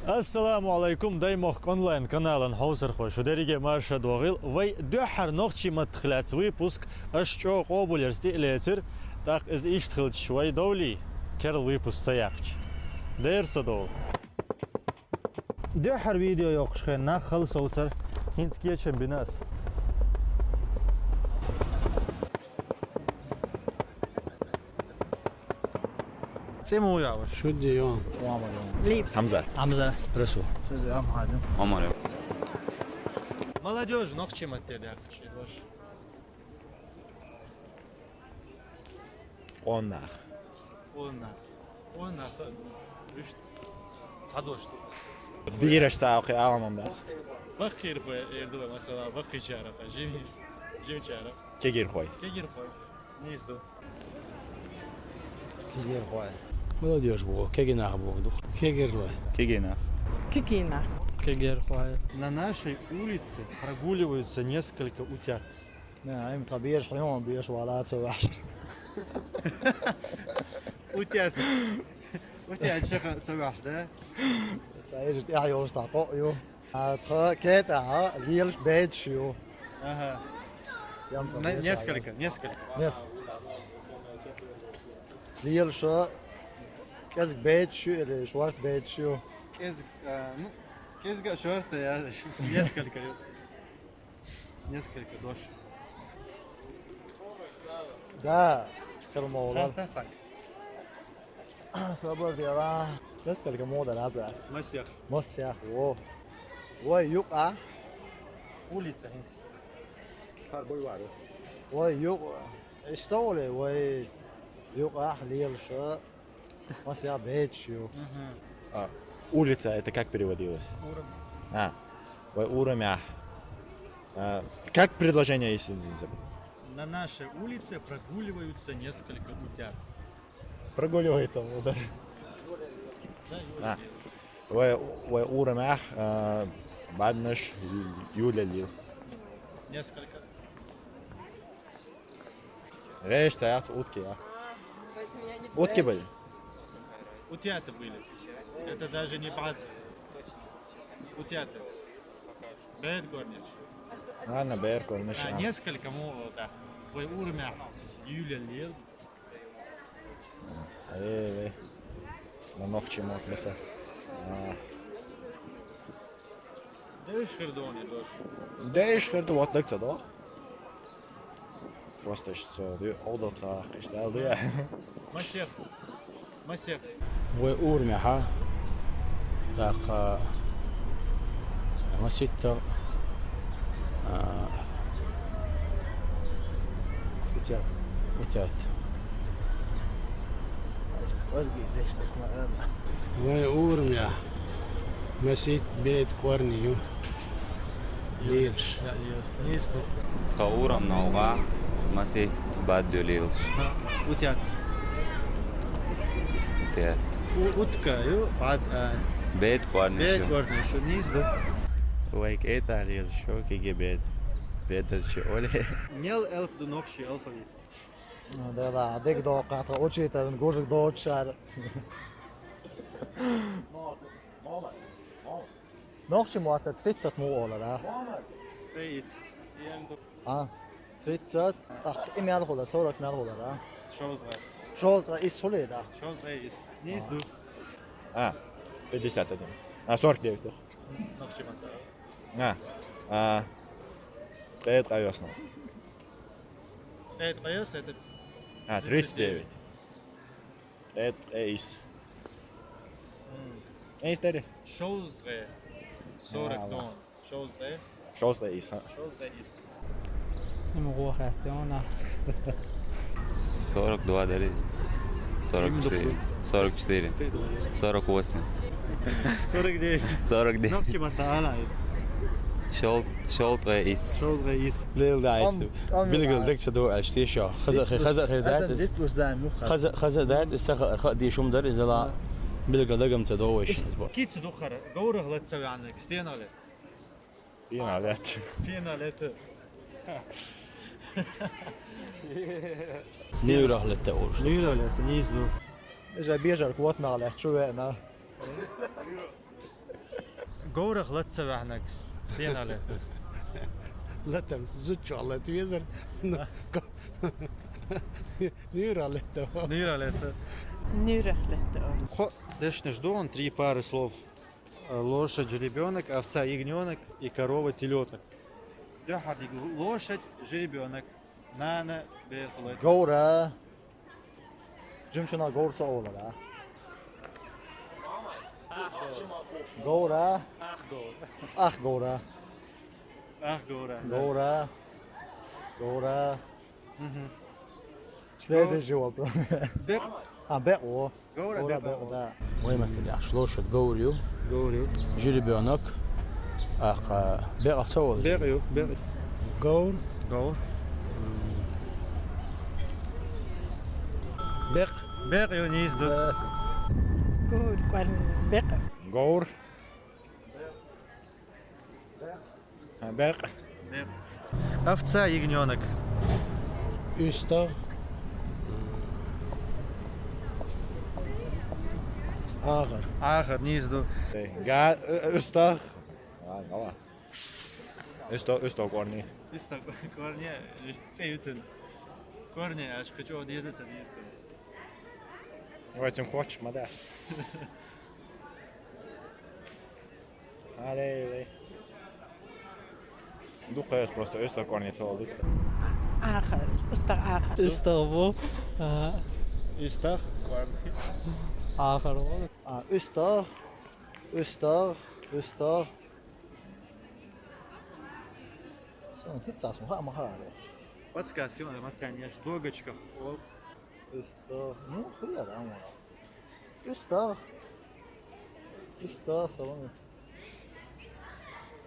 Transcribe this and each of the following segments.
Ассаламу алейкум, даймох онлайн каналын хаусар хош. Удериге марша доғил. Вай дөхар нохчи матхлац выпуск ашчо қобулерсти лецер. Так из иштхилч швай довли. Керл выпуск саяқч. Дерса дол. Дөхар видео йоқшхен нахал соутар. Хинскечен бинас. Цему явар. شو بدي اليوم؟ ليب حمزة رسو عمر Молодежь нохчи маттелякч. قناخ Ona. Üst. Tadoştu. بيرش ساقي أعلم دات Bakır bu yerde mesela bakır çara. Jim çara. كيجير خوي Kegir koy. Ne izdo? كيجير خوي Молодежь buvo, кегинах buvo. كيجير خوي كيجينا Кикина. Кегер хуай. На нашей улице прогуливаются несколько утят. نعم طبيعي حيوان بيش ولا تسوحش Утят. Утят شخص تسويش ده. تسايج تحيا وستعقو يو أتخا كيتا ليلش بيت شيو Ага. يم Несколько. نس ليلش كازك بيت شو اللي شوارت بيت شو Кезга шорты, я несколько дош. ده خير الموضوع Хантасак. صبر يا را بس كل موضة لابد Масях. مص يا أخو ويقع Улица хинс. ويقع اشتغل ويقع ليلش مص يا بيت شو улица это как переводилось? уромях. Как предложение, если не забыл? На нашей улице прогуливаются несколько утят. Прогуливается да. уромях بعدناش يولا الليل Несколько. غيش ساعات утки утки были Утята были. Это даже не бад. Утята. Бед горниш. أنا بيركو مش Несколько да. Вы урмя. Юля лил. إيه ما نخشى موت مثلا Дэш хердони дош. Deze gaat wat lukt dat toch? Просто что al dat gesteld ja. Масех. وأورمحة تاق مسيتة وتات وأورميا مسيت بيت كورنيو ليرش Нисту. Тхаура много, масит баддюлилш. Утят. Тет. Утка. Бад. Бет кварниш. Бед горниш. Нисту. ويك إيه ليرش شو كي بيت بيت شغله Нел элп до нохши алфавит. ده لا عديك دو قاطع اوتشي ترن جوجك دو شار نوخشي موات 30 مو ولا لا Eit. اه 30 اخ ام يال ولا صورك مال ولا لا Шозра. شو ايش هو ده Шозра is. Нисту. 51 49 toch Нохши мата. بيت أيوسنا Это пояс, это 39 بيت إيس إيس ترى Шоздре. 40 дон. Шоздре. شو صار إيس Шоздре is. نمو خاتيونا 42 дали. 44. 44. 48. 49. 49. Нохши мата ана is. شولطة إس. Шоздре is. ليل دايت بيلقل دك تدو عشتي شو خزق دايت فلوس ده مخ خزق دايت استخ أرخاء دي شو مدر إذا لا بيلقل دقم تدو وش Кицу духара. Гоурах летсави анек. Стенале. فينا علات Фина лете. نيوره للتقول Nyla lete. Nistу. اجا بيجر قوات مع شو انا Gaurach letze wehnaks. Sien alle. Latem, zutju alle tweezer. Nura lette. Nira lette. Нюрехлетте. Дешнеш дон, 3 пары слов. Лошадь, жеребенок, овца, ягненок и корова, телеток. Лошадь, жеребенок. Nana, beergeluid. Gora. Jimchana Gorsa Ola. Gora. Ach, Gora. Ach, Gora. Gora. Gora. Snede جوا bro. Bek. Beqo. Gora, Gora Beqo. beqo da. ويمثل يعرف لوشة جوريو Gora. جري بيونك أخ بيع صوت Berjo. Berjo. Gaur, Gaur. Bek, Berjo niet de. Goed, kwarn bekken. Gaur. Bek. Овца, ягненок. Üster. Ager. Ager, niet de. Ga Ustag. Ja. Ustag korni. Чисто корня, цеются. Корни, аж хочу одеться, не Этим хочешь, мада. Алей. Дукаешь просто Ustag korni целый лист. Ager, ustar ager. Istanbul. Istag, korni. Ager hoor. Ustar. Ustar. Ustar. Sen hiç saçma ama hare. Подсказки, он масяня, догочка. Ustar. Ну, хер ama. Ustar. Ustar salon.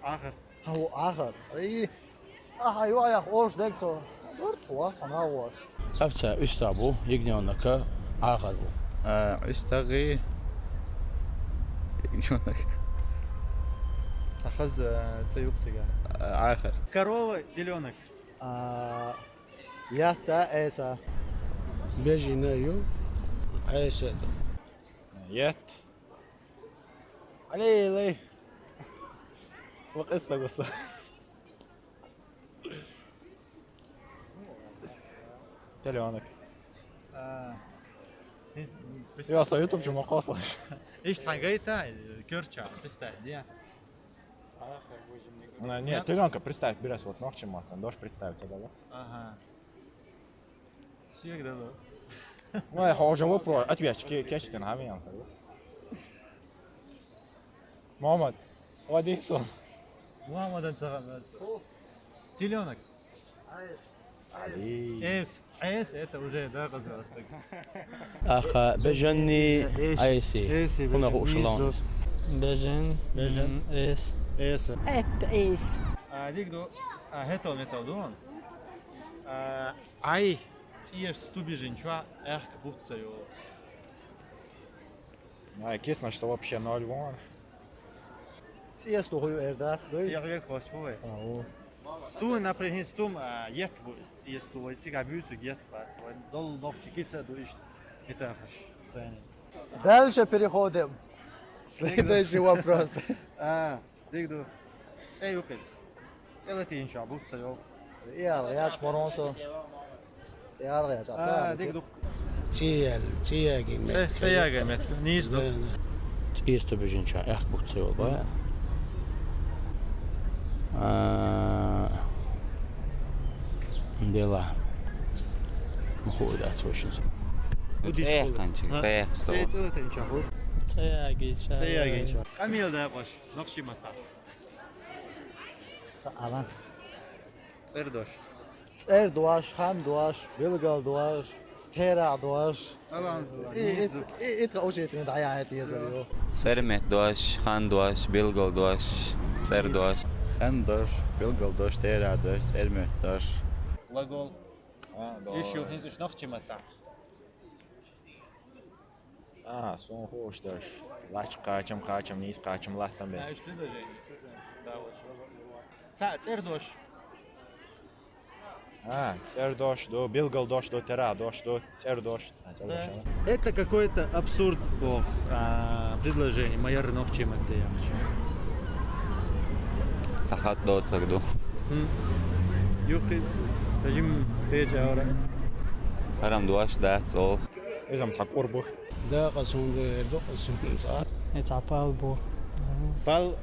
Ager. Ha o ager. Ay. Ah ayo ayak orş denk so. Dört var sana var. أفتح أستابو يجنونك آخر بو Ustagi. Ахаз цеюк сега. Ахер. Корова, теленок. Yahta esa. Bejinayo. Ayşe. Yet. علي وقصة Telenok. بس يا صيوتهم شو مقاصة. ايش حاجيتها كرتشا بستعدي. Нет, теленка представь, берешь вот ногчим матом, дашь представить это, да? Ага. Всегда да. Ну, я уже вопрос, ответь, кечтин, гамин. Мамад, Вадиксон. Мамадан цаган. Теленок. Али. Эс это уже да возрасток. أخ بجني أيسي Эси. هنا هو شلون Bejen. Bejen. Es. Эс. Et is. Дигдо хетал металдон. Ай циеш стубижин чва эрк бухцаю. Ну, кисло, что вообще 0 вон. Cies toch je erdaad doe? Я век хочу. Oh. Сту например стум jet циеш сту цига бюцу jet бац. Дол nog чикица дуиш. Это цени. Дальше переходим. Следующий вопрос. Дигдо цеюкес. Целый инша бухцаю. Я чморонсо. Я Дигдо Tiyel, tiyegi. цеяга мет. Низдо. إيستو بجنشا أخ بوتسيو با ديلا مخودات وشنس Цех танчик, цех. Целый инша. Цеяги. Цеяга инша. Камил да баш. Нокшимата. Alan. Цердош. Cer duaş, xam duaş, bilgal duaş, tera duaş. Алан. İt oçetini de hayat yazıyor. Цермет дуаш, хан дуаш, билгал дуаш, цер дуаш. Хендош, Билгалдош, Терадош, Эрметош. Лагол. Еще хинзуш нокшимата. Son hoşdur. Laç kaçım, nis kaçım, lahtan be. Üç предложение. Да, вот. Цердош. Цердош, до Билгалдош, до Терадош, до Цердош. Да. Это какой-то абсурд по предложению. Майор нокчимата я хочу. سخط دوتسك دو يوخي تجم بيجا ورا هرم دواش ده صول إذا مسحق قربه دا قسم دو قسم صار يتعبال بو بال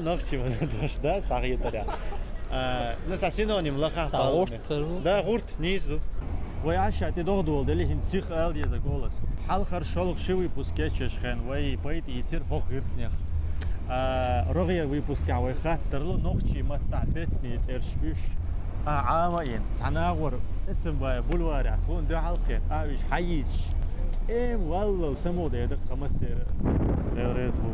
نقشي من دوش ده صغير ترى نسا سينونيم لخا ساغورت ترو ده غورت نيزو ويعشا تدغدول دلي هن سيخ ال يزا голос حال خر شولق شوي بوسكيتش خن وي بيت يتير بوخ غيرسنيخ رغير وي بوسكا وي خاطر لو نقشي ما تعبتني ترشوش عامين تناور اسم باي بولوار خون دو حلقه اوش حيج والله سمو ده درت 5 سير ده ريسبو